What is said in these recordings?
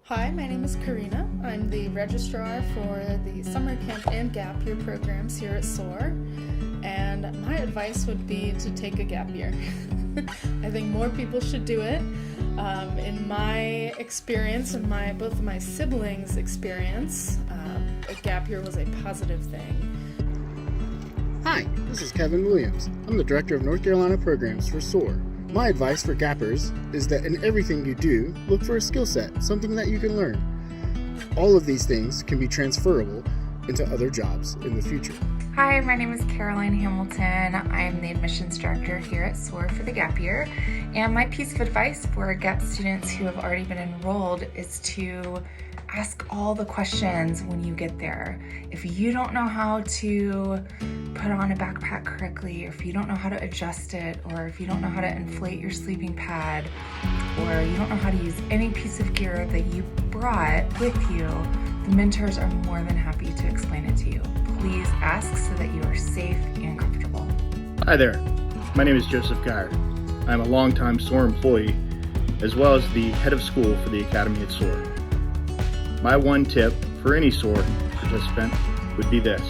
Hi, my name is Karina. I'm the registrar for the summer camp and gap year programs here at SOAR. And my advice would be to take a gap year. I think more people should do it. In my experience and both of my siblings' experience, a gap year was a positive thing. Hi, this is Kevin Williams. I'm the Director of North Carolina Programs for SOAR. My advice for gappers is that in everything you do, look for a skill set, something that you can learn. All of these things can be transferable into other jobs in the future. Hi, my name is Caroline Hamilton. I'm the admissions director here at SOAR for the gap year. And my piece of advice for gap students who have already been enrolled is to ask all the questions when you get there. If you don't know how to put on a backpack correctly, or if you don't know how to adjust it, or if you don't know how to inflate your sleeping pad, or you don't know how to use any piece of gear that you brought with you, the mentors are more than happy to explain it to you. Please ask so that you are safe and comfortable. Hi there, my name is Joseph Geyer. I'm a longtime SOAR employee, as well as the head of school for the Academy at SOAR. My one tip for any SOAR participant would be this: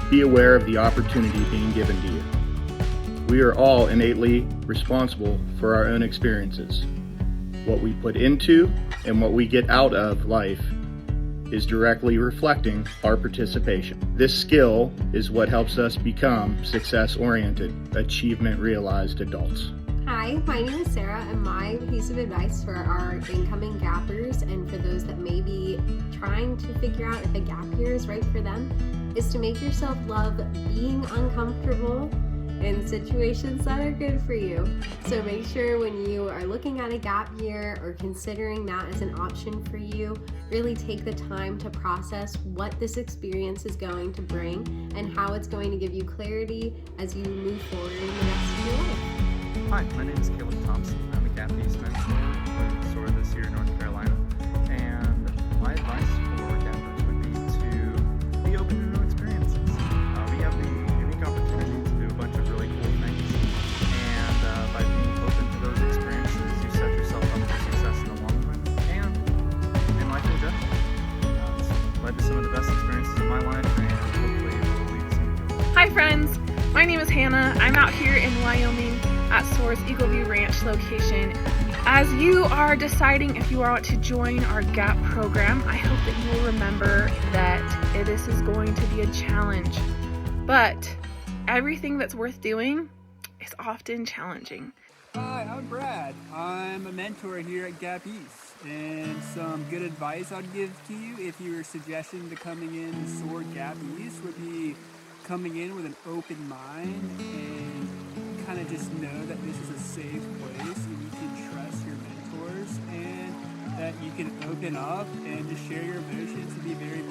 be aware of the opportunity being given to you. We are all innately responsible for our own experiences. What we put into and what we get out of life is directly reflecting our participation. This skill is what helps us become success-oriented, achievement-realized adults. Hi, my name is Sarah, and my piece of advice for our incoming gappers and for those that may be trying to figure out if a gap year is right for them is to make yourself love being uncomfortable in situations that are good for you. So make sure when you are looking at a gap year or considering that as an option for you, really take the time to process what this experience is going to bring and how it's going to give you clarity as you move forward in the rest of your life. Hi, my name is Caleb Thompson. I'm a Gap East mentor with SOAR this year in North Carolina. And my advice for gappers would be to be open to new experiences. We have the unique opportunity to do a bunch of really cool things. And by being open to those experiences, you set yourself up for success in the long run and in life in general. It's led to some of the best experiences in my life, and hopefully it will lead the same to you. Hi friends, my name is Hannah. I'm out here in Wyoming at SOAR's Eagle View Ranch location. As you are deciding if you want to join our GAP program, I hope that you will remember that this is going to be a challenge, but everything that's worth doing is often challenging. Hi, I'm Brad. I'm a mentor here at Gap East, and some good advice I'd give to you if you were suggesting to coming in to SOAR Gap East would be coming in with an open mind and kind of just know that this is a safe place and you can trust your mentors and that you can open up and just share your emotions and be very